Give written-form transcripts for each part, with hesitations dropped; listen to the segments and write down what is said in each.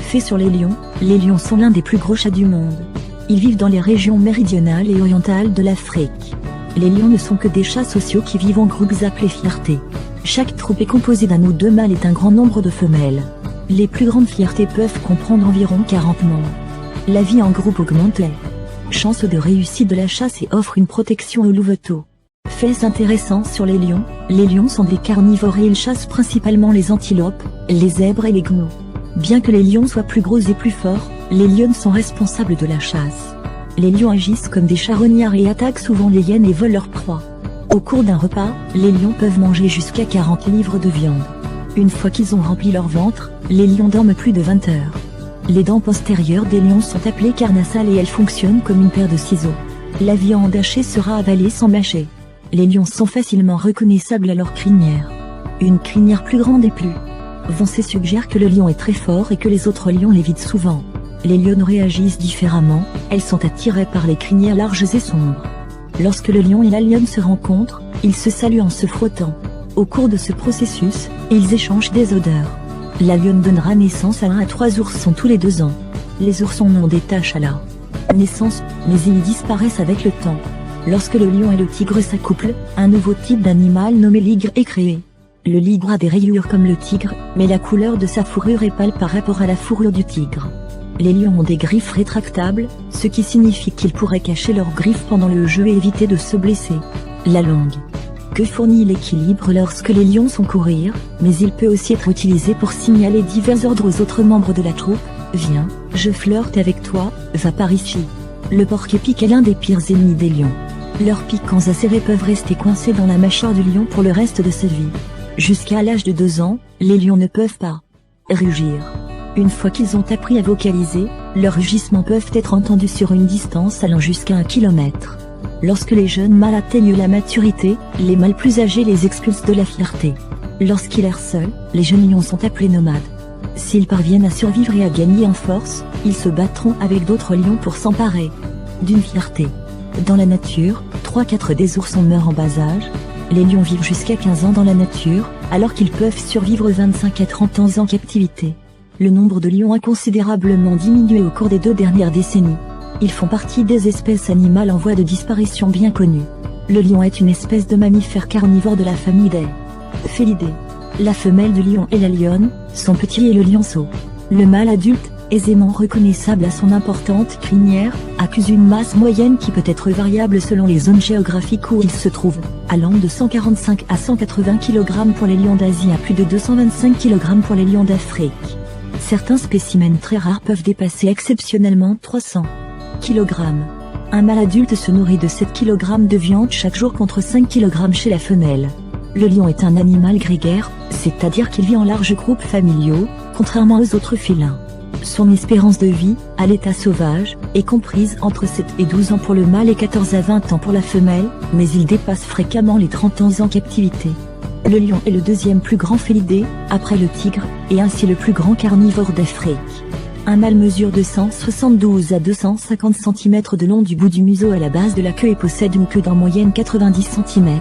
Fait sur les lions sont l'un des plus gros chats du monde. Ils vivent dans les régions méridionales et orientales de l'Afrique. Les lions ne sont que des chats sociaux qui vivent en groupes appelés fiertés. Chaque troupe est composée d'un ou deux mâles et d'un grand nombre de femelles. Les plus grandes fiertés peuvent comprendre environ 40 membres. La vie en groupe augmente les chances de réussite de la chasse et offre une protection aux louveteaux. Faits intéressants sur les lions sont des carnivores et ils chassent principalement les antilopes, les zèbres et les gnous. Bien que les lions soient plus gros et plus forts, les lionnes sont responsables de la chasse. Les lions agissent comme des charognards et attaquent souvent les hyènes et volent leurs proies. Au cours d'un repas, les lions peuvent manger jusqu'à 40 livres de viande. Une fois qu'ils ont rempli leur ventre, les lions dorment plus de 20 heures. Les dents postérieures des lions sont appelées carnassales et elles fonctionnent comme une paire de ciseaux. La viande hachée sera avalée sans mâcher. Les lions sont facilement reconnaissables à leur crinière. Une crinière plus grande et plus foncée suggère que le lion est très fort et que les autres lions l'évitent souvent. Les lionnes réagissent différemment, elles sont attirées par les crinières larges et sombres. Lorsque le lion et la lionne se rencontrent, ils se saluent en se frottant. Au cours de ce processus, ils échangent des odeurs. La lionne donnera naissance à 1 à 3 oursons tous les 2 ans. Les oursons n'ont des taches à la naissance, mais ils disparaissent avec le temps. Lorsque le lion et le tigre s'accouplent, un nouveau type d'animal nommé ligre est créé. Le ligre a des rayures comme le tigre, mais la couleur de sa fourrure est pâle par rapport à la fourrure du tigre. Les lions ont des griffes rétractables, ce qui signifie qu'ils pourraient cacher leurs griffes pendant le jeu et éviter de se blesser. La langue queue fournit l'équilibre lorsque les lions sont courir, mais il peut aussi être utilisé pour signaler divers ordres aux autres membres de la troupe. Viens, je flirte avec toi, va par ici. Le porc-épic est l'un des pires ennemis des lions. Leurs piquants acérés peuvent rester coincés dans la mâchoire du lion pour le reste de sa vie. Jusqu'à l'âge de 2 ans, les lions ne peuvent pas rugir. Une fois qu'ils ont appris à vocaliser, leurs rugissements peuvent être entendus sur une distance allant jusqu'à 1 kilomètre. Lorsque les jeunes mâles atteignent la maturité, les mâles plus âgés les expulsent de la fierté. Lorsqu'ils errent seuls, les jeunes lions sont appelés nomades. S'ils parviennent à survivre et à gagner en force, ils se battront avec d'autres lions pour s'emparer d'une fierté. Dans la nature, 3/4 des oursons meurent en bas âge. Les lions vivent jusqu'à 15 ans dans la nature, alors qu'ils peuvent survivre 25 à 30 ans en captivité. Le nombre de lions a considérablement diminué au cours des 2 dernières décennies. Ils font partie des espèces animales en voie de disparition bien connues. Le lion est une espèce de mammifère carnivore de la famille des Félidés. La femelle du lion est la lionne, son petit est le lionceau. Le mâle adulte, aisément reconnaissable à son importante crinière, accuse une masse moyenne qui peut être variable selon les zones géographiques où il se trouve, allant de 145 à 180 kg pour les lions d'Asie à plus de 225 kg pour les lions d'Afrique. Certains spécimens très rares peuvent dépasser exceptionnellement 300 kg. Un mâle adulte se nourrit de 7 kg de viande chaque jour contre 5 kg chez la femelle. Le lion est un animal grégaire, c'est-à-dire qu'il vit en larges groupes familiaux, contrairement aux autres félins. Son espérance de vie, à l'état sauvage, est comprise entre 7 et 12 ans pour le mâle et 14 à 20 ans pour la femelle, mais il dépasse fréquemment les 30 ans en captivité. Le lion est le 2e plus grand félidé, après le tigre, et ainsi le plus grand carnivore d'Afrique. Un mâle mesure de 172 à 250 cm de long du bout du museau à la base de la queue et possède une queue d'en moyenne 90 cm.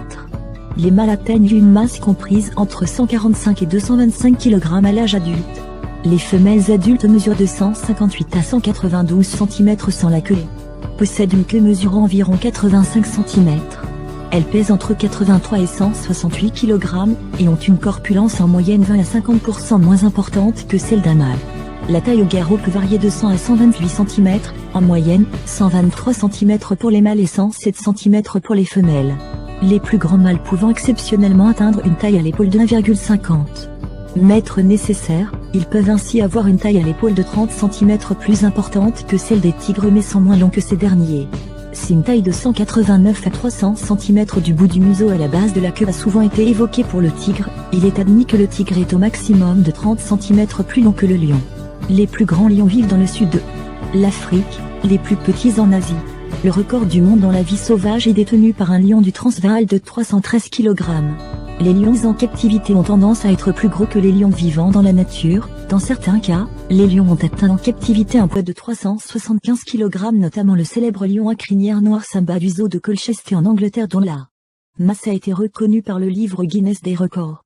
Les mâles atteignent une masse comprise entre 145 et 225 kg à l'âge adulte. Les femelles adultes mesurent de 158 à 192 cm sans la queue. Possèdent une queue mesurant environ 85 cm. Elles pèsent entre 83 et 168 kg, et ont une corpulence en moyenne 20 à 50% moins importante que celle d'un mâle. La taille au garrot peut varier de 100 à 128 cm, en moyenne, 123 cm pour les mâles et 107 cm pour les femelles. Les plus grands mâles pouvant exceptionnellement atteindre une taille à l'épaule de 1,50 mètres nécessaire, ils peuvent ainsi avoir une taille à l'épaule de 30 cm plus importante que celle des tigres mais sont moins longs que ces derniers. Si une taille de 189 à 300 cm du bout du museau à la base de la queue a souvent été évoquée pour le tigre, il est admis que le tigre est au maximum de 30 cm plus long que le lion. Les plus grands lions vivent dans le sud de l'Afrique, les plus petits en Asie. Le record du monde dans la vie sauvage est détenu par un lion du Transvaal de 313 kg. Les lions en captivité ont tendance à être plus gros que les lions vivants dans la nature. Dans certains cas, les lions ont atteint en captivité un poids de 375 kg, notamment le célèbre lion à crinière noire Simba du zoo de Colchester en Angleterre, dont la masse a été reconnue par le livre Guinness des records.